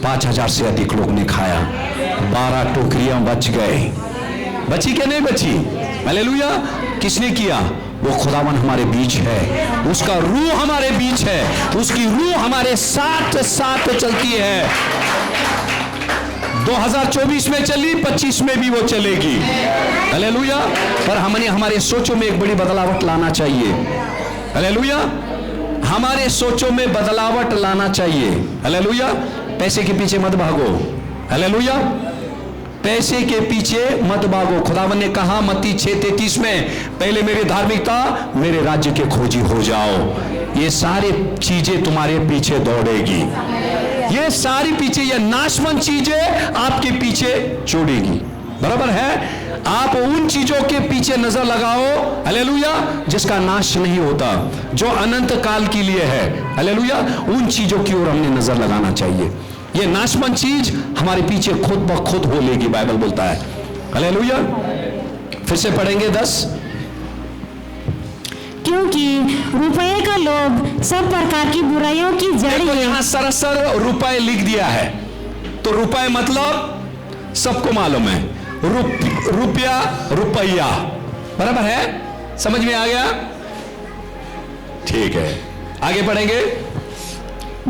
5,000 से अधिक लोग ने खाया, 12 टोकरियां बच गए, बची क्या नहीं बची, हालेलुया। किसने किया, वो खुदावन हमारे बीच है, उसका रूह हमारे बीच है, उसकी रूह हमारे साथ साथ चलती है। 2024 में चली, 25 में भी वो चलेगी, हालेलुया। पर हमने हमारे सोचों में एक बड़ी बदलावट लाना चाहिए, हालेलुया। हमारे सोचों में बदलावट लाना चाहिए, हालेलुया। पैसे के पीछे मत भागो, हालेलुया, पैसे के पीछे मत भागो। खुदावन ने कहा मत्ती 6:33 में, पहले मेरी धार्मिकता, मेरे राज्य के खोजी हो जाओ, ये सारी चीजें तुम्हारे पीछे दौड़ेगी, ये सारी पीछे, ये नाशवंत चीजें आपके पीछे छोड़ेगी, बराबर है। आप उन चीजों के पीछे नजर लगाओ, हालेलुया, जिसका नाश नहीं होता, जो अनंत काल के लिए है, हालेलुया। उन चीजों की ओर हमने नजर लगाना चाहिए। ये नाशवंत चीज हमारे पीछे खुद ब खुद हो लेगी, बाइबल बोलता है, हालेलुया। फिर से पढ़ेंगे 10। क्योंकि रुपये का लोभ सब प्रकार की बुराइयों की जड़ है। यहां सरसर रुपए लिख दिया है, तो रुपए मतलब सबको मालूम है, रुपया, रुपया, बराबर है, समझ में आ गया, ठीक है। आगे पढ़ेंगे,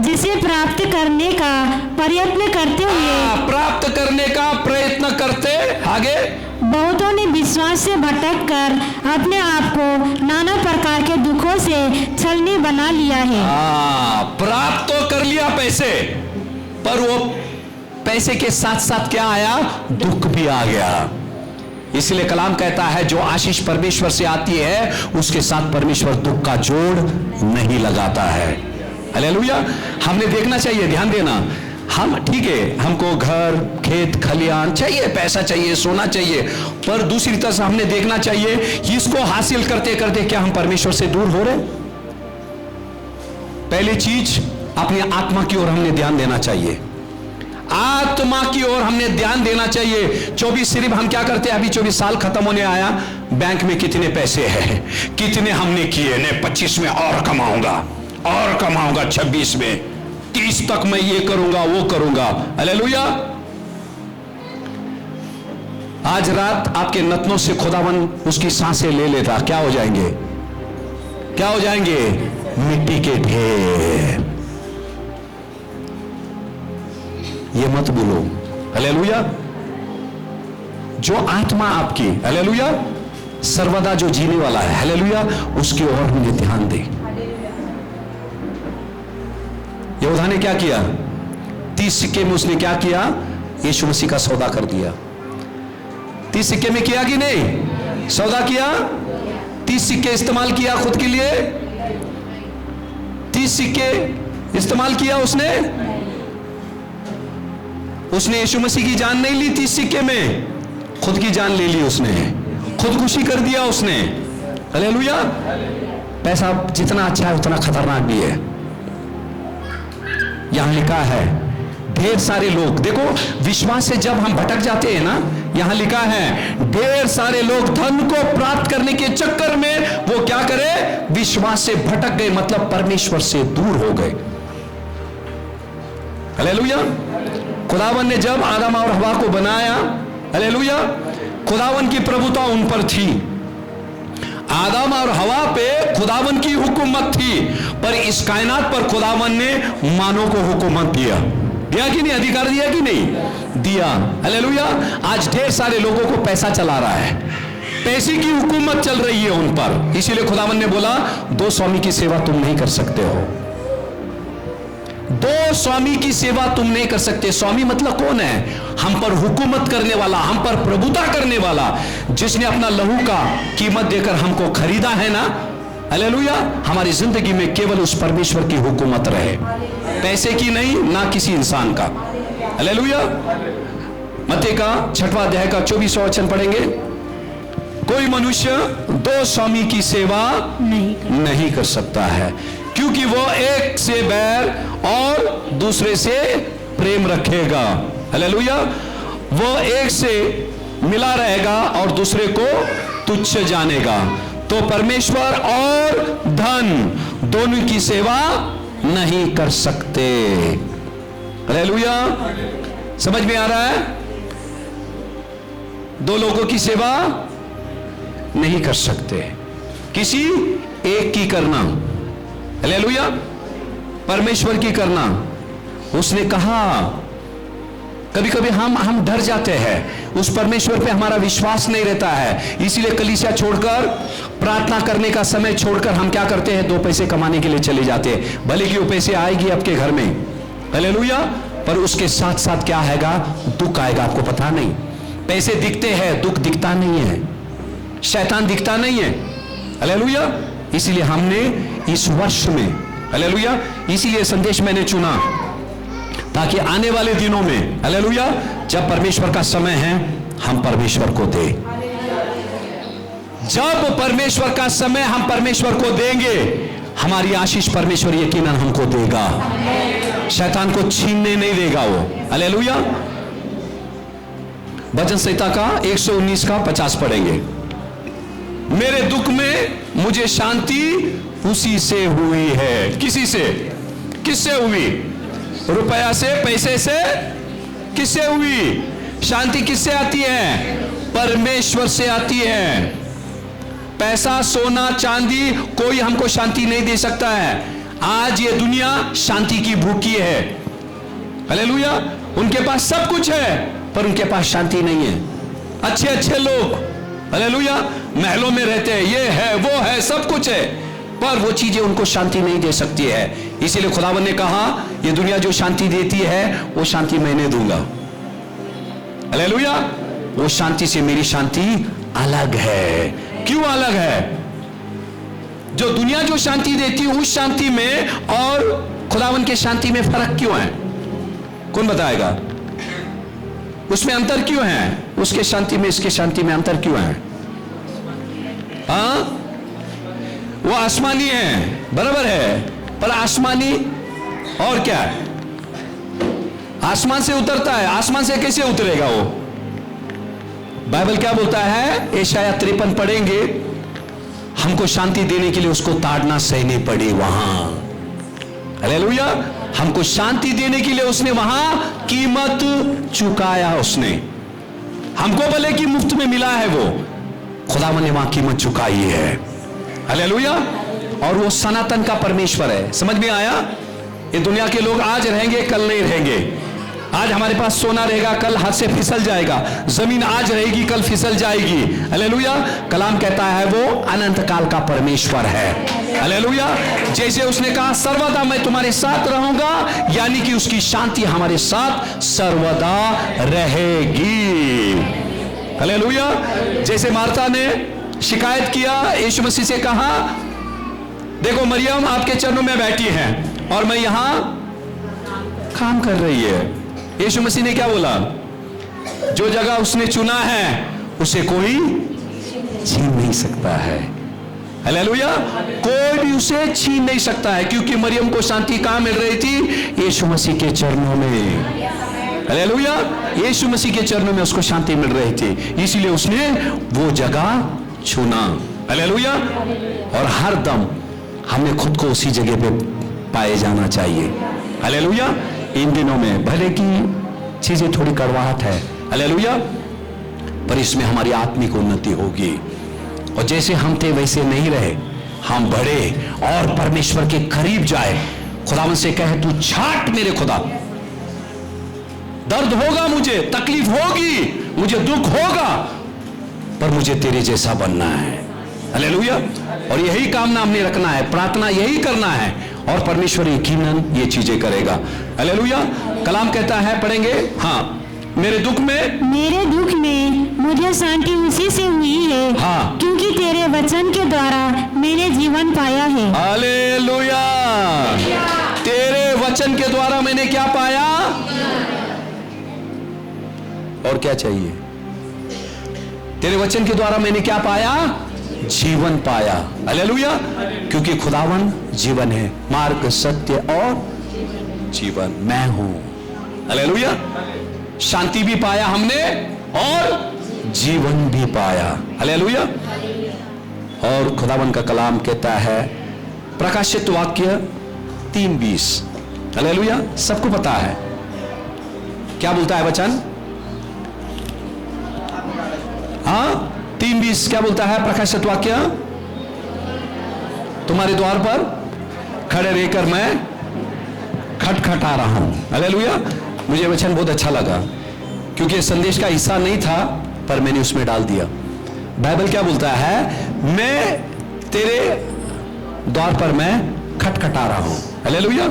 जिसे प्राप्त करने का प्रयत्न करते हुए, प्राप्त करने का प्रयत्न करते, आगे बहुतों ने विश्वास से भटक कर अपने आप को नाना प्रकार के दुखों से छलनी बना लिया है। प्राप्त तो कर लिया पैसे, पर वो पैसे के साथ साथ क्या आया, दुख भी आ गया। इसलिए कलाम कहता है जो आशीष परमेश्वर से आती है उसके साथ परमेश्वर दुख का जोड़ नहीं लगाता है, हालेलुया। हमने देखना चाहिए, ध्यान देना, हम ठीक है, हमको घर, खेत, खलियान चाहिए, पैसा चाहिए, सोना चाहिए, पर दूसरी तरफ हमने देखना चाहिए इसको हासिल करते करते क्या हम परमेश्वर से दूर हो रहे। पहली चीज अपनी आत्मा की ओर हमने ध्यान देना चाहिए। आत्मा की ओर हमने ध्यान देना चाहिए। 24 सिर्फ हम क्या करते हैं, अभी 24 साल खत्म होने आया, बैंक में कितने पैसे हैं, कितने हमने किए, ने 25 में और कमाऊंगा, 26 में, 30 तक मैं ये करूंगा वो करूंगा। हालेलुया। आज रात आपके नथनों से खुदावन उसकी सांसें ले लेता, क्या हो जाएंगे, क्या हो जाएंगे, मिट्टी के ढेर। ये मत बोलो। हालेलुया। जो आत्मा आपकी, हालेलुया, सर्वदा जो जीने वाला है, हालेलुया, उसकी ओर हमें ध्यान दे। यहूदा ने क्या किया, 30 सिक्के में उसने क्या किया, यीशु मसीह का सौदा कर दिया। 30 सिक्के में किया कि नहीं, सौदा किया, 30 सिक्के इस्तेमाल किया खुद के लिए, 30 सिक्के इस्तेमाल किया उसने यीशु मसीह की जान नहीं ली, 30 सिक्के में खुद की जान ले ली उसने, खुदकुशी कर दिया उसने। हालेलुया। पैसा जितना अच्छा है उतना खतरनाक भी है। यहां लिखा है ढेर सारे लोग, देखो विश्वास से जब हम भटक जाते हैं ना, यहां लिखा है ढेर सारे लोग धन को प्राप्त करने के चक्कर में वो क्या करे, विश्वास से भटक गए, मतलब परमेश्वर से दूर हो गए। हालेलुया। खुदावन ने जब आदम और हवा को बनाया, हालेलुया, खुदावन की प्रभुता उन पर थी, आदम और हवा पे खुदावन की हुकूमत थी, पर इस कायनात पर खुदावन ने मानव को हुकूमत दिया कि नहीं, अधिकार दिया कि नहीं दिया। हालेलुया। आज ढेर सारे लोगों को पैसा चला रहा है, पैसे की हुकूमत चल रही है उन पर, इसीलिए खुदावन ने बोला 2 स्वामी की सेवा तुम नहीं कर सकते हो, 2 स्वामी की सेवा तुम नहीं कर सकते। स्वामी मतलब कौन है, हम पर हुकूमत करने वाला, हम पर प्रभुता करने वाला, जिसने अपना लहू का कीमत देकर हमको खरीदा है ना। हालेलुया। हमारी जिंदगी में केवल उस परमेश्वर की हुकूमत रहे, पैसे की नहीं, ना किसी इंसान का। हालेलुया। मत्ती का 6वां अध्याय का 24वां वचन पढ़ेंगे। कोई मनुष्य 2 स्वामी की सेवा नहीं कर सकता है, क्योंकि वो एक से बैर और दूसरे से प्रेम रखेगा। हालेलुया। वो एक से मिला रहेगा और दूसरे को तुच्छ जानेगा। तो परमेश्वर और धन दोनों की सेवा नहीं कर सकते। हालेलुया। समझ में आ रहा है, 2 लोगों की सेवा नहीं कर सकते, किसी एक की करना। हालेलुया। परमेश्वर की करना। उसने कहा, कभी कभी हम डर जाते हैं, उस परमेश्वर पे हमारा विश्वास नहीं रहता है, इसीलिए कलीसिया छोड़कर, प्रार्थना करने का समय छोड़कर हम क्या करते हैं, 2 पैसे कमाने के लिए चले जाते हैं, भले कि वो पैसे आएगी आपके घर में। हालेलुया। पर उसके साथ साथ क्या आएगा, दुख आएगा, आपको पता नहीं। पैसे दिखते हैं, दुख दिखता नहीं है, शैतान दिखता नहीं है। हालेलुया। इसीलिए हमने इस वर्ष में, हालेलुया, इसीलिए संदेश मैंने चुना, ताकि आने वाले दिनों में, हालेलुया, जब परमेश्वर का समय है, हम परमेश्वर को दे। जब परमेश्वर का समय हम परमेश्वर को देंगे, हमारी आशीष परमेश्वर यकीनन हमको देगा, शैतान को छीनने नहीं देगा वो। हालेलुया। भजन संहिता का 119 का 50 पढ़ेंगे। मेरे दुख में मुझे शांति उसी से हुई है। किसी से, किससे हुई, रुपया से, पैसे से, किससे हुई शांति, किससे आती है, परमेश्वर से आती है। पैसा, सोना, चांदी कोई हमको शांति नहीं दे सकता है। आज ये दुनिया शांति की भूखी है। हालेलुया। उनके पास सब कुछ है, पर उनके पास शांति नहीं है। अच्छे अच्छे लोग, हालेलुया, महलों में रहते हैं, ये है वो है, सब कुछ है, पर वो चीजें उनको शांति नहीं दे सकती है। इसीलिए खुदावन ने कहा, ये दुनिया जो शांति देती है, वो शांति मैंने दूंगा। हालेलुया। वो शांति से मेरी शांति अलग है। क्यों अलग है? जो दुनिया जो शांति देती है, उस शांति में और खुदावन के शांति में फर्क क्यों है? कौन बताएगा? उसमें अंतर क्यों है? उसके शांति में, इसके शांति में अंतर क्यों है? हाँ, वो आसमानी है, बराबर है, पर आसमानी और क्या है? आसमान से उतरता है। आसमान से कैसे उतरेगा वो? बाइबल क्या बोलता है? यशाया 53 पढ़ेंगे, हमको शांति देने के लिए उसको ताड़ना सहनी पड़ी वहां। हालेलुया। हमको शांति देने के लिए उसने वहां कीमत चुकाया। उसने हमको भले कि मुफ्त में मिला है, वो खुदावन ने वहां कीमत चुकाई है। हालेलुया। और वो सनातन का परमेश्वर है। समझ में आया? ये दुनिया के लोग आज रहेंगे, कल नहीं रहेंगे। आज हमारे पास सोना रहेगा, कल हाथ से फिसल जाएगा। जमीन आज रहेगी, कल फिसल जाएगी। हालेलुया। कलाम कहता है वो अनंत काल का परमेश्वर है। हालेलुया। जैसे उसने कहा सर्वदा मैं तुम्हारे साथ रहूंगा, यानी कि उसकी शांति हमारे साथ सर्वदा रहेगी। हालेलुया। जैसे मार्था ने शिकायत किया, यीशु मसीह से कहा देखो मरियम आपके चरणों में बैठी है और मैं यहां काम कर रही है। यीशु मसीह ने क्या बोला? जो जगह उसने चुना है उसे कोई छीन नहीं सकता है। हालेलुया। कोई भी उसे छीन नहीं सकता है, क्योंकि मरियम को शांति कहां मिल रही थी? यीशु मसीह के चरणों में। हालेलुया। यीशु मसीह के चरणों में उसको शांति मिल रही थी, इसीलिए उसने वो जगह चुना। हालेलुया। और हर दम हमें खुद को उसी जगह पे पाए जाना चाहिए। हालेलुया। इन दिनों में भले की चीजें थोड़ी कड़वाहट है, हालेलुया, पर इसमें हमारी आत्मिक उन्नति होगी। और जैसे हम थे वैसे नहीं रहे, हम बढ़े और परमेश्वर के करीब जाए। खुदावन से कहे तू छाट मेरे खुदा, दर्द होगा, मुझे तकलीफ होगी, मुझे दुख होगा, पर मुझे तेरे जैसा बनना है। हालेलुया। और यही कामना हमने रखना है, प्रार्थना यही करना है, और परमेश्वर यकीनन ये चीजें करेगा। हालेलुया। कलाम कहता है, पढ़ेंगे, हाँ, मेरे दुख में मुझे शांति उसी से हुई है, हाँ, क्योंकि तेरे वचन के द्वारा मैंने जीवन पाया है। हालेलुया। तेरे वचन के द्वारा मैंने क्या पाया? और क्या चाहिए? तेरे वचन के द्वारा मैंने क्या पाया? जीवन पाया। हालेलुया। क्योंकि खुदावन जीवन है, मार्ग, सत्य और जीवन मैं हूं। हालेलुया। शांति भी पाया हमने और जीवन भी पाया। हालेलुया। और खुदावन का कलाम कहता है, प्रकाशित वाक्य 3:20। हालेलुया। सबको पता है क्या बोलता है वचन? हाँ, 3:20 क्या बोलता है? प्रकाशित वाक्य, तुम्हारे द्वार पर खड़े रहकर मैं खटखटा रहा हूं। हालेलुया। मुझे वचन बहुत अच्छा लगा, क्योंकि संदेश का हिस्सा नहीं था, पर मैंने उसमें डाल दिया। बाइबल क्या बोलता है? मैं तेरे द्वार पर मैं खटखटा रहा हूं। हालेलुया।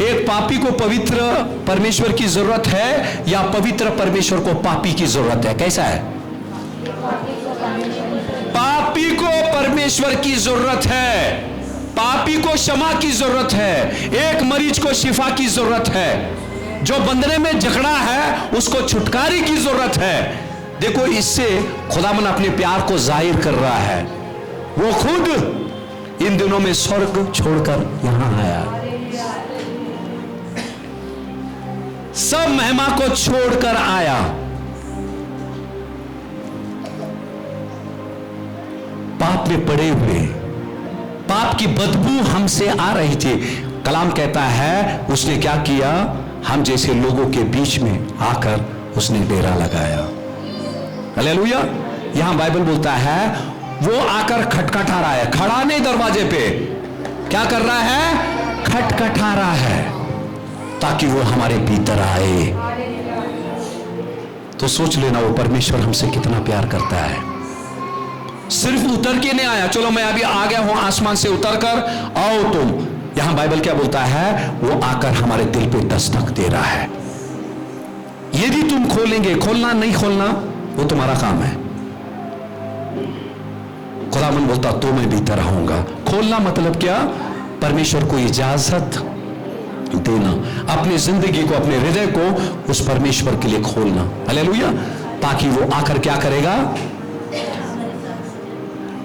एक पापी को पवित्र परमेश्वर की जरूरत है, या पवित्र परमेश्वर को पापी की जरूरत है? कैसा है? पापी को परमेश्वर की जरूरत है, पापी को क्षमा की जरूरत है, एक मरीज को शिफा की जरूरत है, जो बंधने में जकड़ा है उसको छुटकारे की जरूरत है। देखो, इससे खुदावन अपने प्यार को जाहिर कर रहा है। वो खुद इन दिनों में स्वर्ग छोड़कर यहां आया, सब महिमा को छोड़कर आया। पाप में पड़े हुए, पाप की बदबू हमसे आ रही थी। कलाम कहता है उसने क्या किया? हम जैसे लोगों के बीच में आकर उसने डेरा लगाया। हालेलुया। यहां बाइबल बोलता है वो आकर खटखटा रहा है, खड़ा नहीं दरवाजे पे, क्या कर रहा है? खटखटा रहा है, ताकि वो हमारे भीतर आए। तो सोच लेना, वो परमेश्वर हमसे कितना प्यार करता है। सिर्फ उतर के नहीं आया, चलो मैं अभी आ गया हूं आसमान से उतरकर, आओ तुम। यहां बाइबल क्या बोलता है? वो आकर हमारे दिल पे दस्तक दे रहा है। यदि तुम खोलेंगे, खोलना नहीं खोलना वो तुम्हारा काम है। खुदावन बोलता तो मैं भीतर आऊंगा। खोलना मतलब क्या? परमेश्वर को इजाजत देना, अपनी जिंदगी को, अपने हृदय को उस परमेश्वर के लिए खोलना। हालेलुया। ताकि वो आकर क्या करेगा?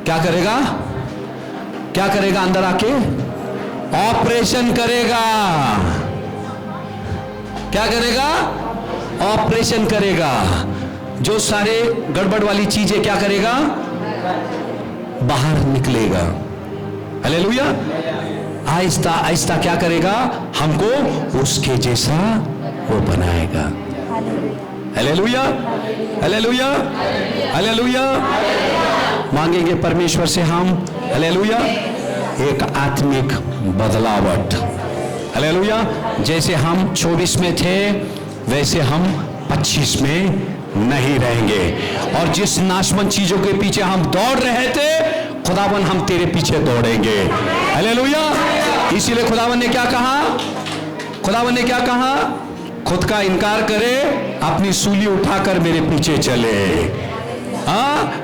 क्या करेगा? क्या करेगा? अंदर आके ऑपरेशन करेगा। क्या करेगा? ऑपरेशन करेगा। जो सारे गड़बड़ वाली चीजें क्या करेगा? बाहर निकलेगा। हालेलुया। आहिस्ता आहिस्ता क्या करेगा? हमको उसके जैसा वो बनाएगा। Hallelujah, hallelujah, hallelujah. मांगेंगे परमेश्वर से हम, हालेलुया, एक आत्मिक बदलावट। हालेलुया। जैसे हम 24 में थे वैसे हम 25 में नहीं रहेंगे। और जिस नाशवान चीजों के पीछे हम दौड़ रहे थे, खुदावन हम तेरे पीछे दौड़ेंगे। हालेलुया। इसीलिए खुदावन ने क्या कहा? खुदावन ने क्या कहा? खुद का इनकार करे, अपनी सूली उठाकर मेरे पीछे चले।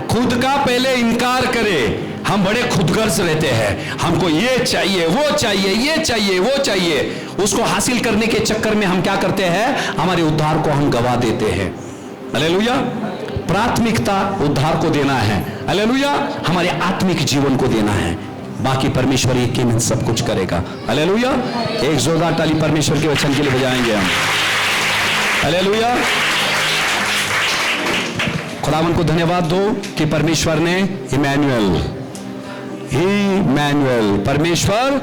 खुद का पहले इनकार करे। हम बड़े खुदगर्ज रहते हैं, हमको ये चाहिए, वो चाहिए, ये चाहिए, वो चाहिए। उसको हासिल करने के चक्कर में हम क्या करते हैं? हमारे उद्धार को हम गवा देते हैं। हालेलुया। प्राथमिकता उद्धार को देना है। हालेलुया। हमारे आत्मिक जीवन को देना है, बाकी परमेश्वर यकीनन सब कुछ करेगा। हालेलुया। एक जोरदार ताली परमेश्वर के वचन के लिए बजाएंगे हम। हालेलुया। खुदावन को धन्यवाद दो कि परमेश्वर ने इमैनुअल, परमेश्वर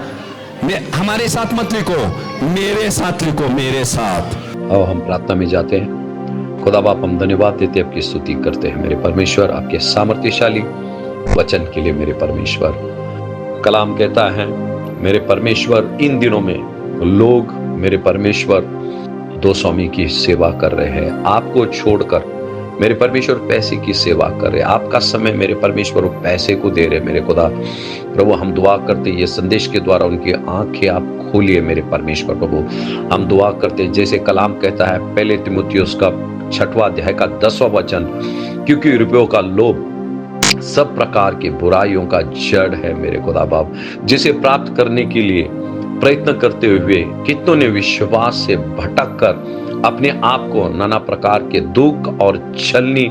हमारे साथ मत लिखो, मेरे साथ लिखो, मेरे साथ। अब हम प्रार्थना में जाते हैं। खुदा बाप, हम धन्यवाद देते हैं, आपकी स्तुति करते हैं मेरे परमेश्वर, आपके सामर्थ्यशाली वचन के लिए मेरे परमेश्वर। कलाम कहता है मेरे परमेश्वर, इन दिनों में लोग मेरे परमेश्वर दो स्वामी की सेवा कर रहे हैं। आपको छोड़कर मेरे परमेश्वर पैसे की सेवा कर रहे। आपका समय मेरे परमेश्वर पैसे को दे रहे। मेरे खुदा प्रभु, हम दुआ करते ये संदेश के द्वारा उनकी आंखें आप खोलिए मेरे परमेश्वर प्रभु। हम दुआ करते जैसे कलाम कहता है पहले तीमुथियुस का 6वां अध्याय का 10वां वचन, क्योंकि रुपयों का लोभ सब प्रकार की बुराइयों का जड़ है मेरे खुदा बाप, जिसे प्राप्त करने के लिए प्रयत्न करते हुए कितनों ने विश्वास से भटक कर अपने आप को नाना प्रकार के दुख और छलनी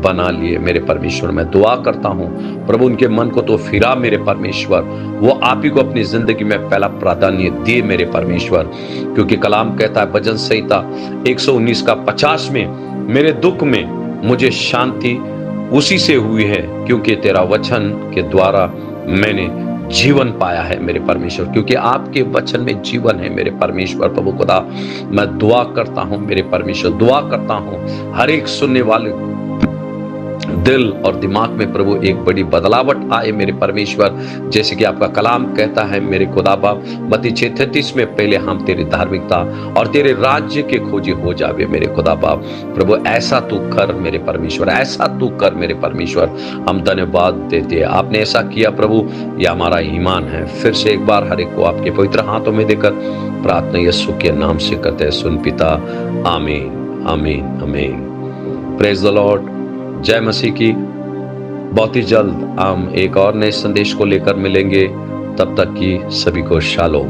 बना लिए। मेरे परमेश्वर, मैं दुआ करता हूं प्रभु, उनके मन को तो फिरा मेरे परमेश्वर, वो आप ही को अपनी जिंदगी में पहला प्राधान्य दिए मेरे परमेश्वर। क्योंकि कलाम कहता है भजन संहिता 119 का 50 में, मेरे दुख में मुझे शांति उसी से हुई है, क्योंकि तेरा वचन के द्वारा मैंने जीवन पाया है मेरे परमेश्वर। क्योंकि आपके वचन में जीवन है मेरे परमेश्वर प्रभु खुदा। मैं दुआ करता हूं मेरे परमेश्वर, दुआ करता हूं हर एक सुनने वाले दिल और दिमाग में प्रभु एक बड़ी बदलावट आए मेरे परमेश्वर। जैसे कि आपका कलाम कहता है मेरे खुदा बाप मत्ती 6:33 में, पहले हम तेरी धार्मिकता और तेरे राज्य के खोजी हो जावे मेरे खुदा बाप। प्रभु ऐसा तू कर मेरे परमेश्वर, ऐसा तू कर मेरे परमेश्वर। हम धन्यवाद देते हैं, आपने ऐसा किया प्रभु, यह हमारा ईमान है। फिर से एक बार हर एक को आपके पवित्र हाथों में देकर प्रार्थना यीशु के नाम से करते हैं, सुन पिता, आमीन, आमीन, आमीन। Praise the Lord. जय मसीह की। बहुत ही जल्द हम एक और नए संदेश को लेकर मिलेंगे। तब तक की सभी को शालोम।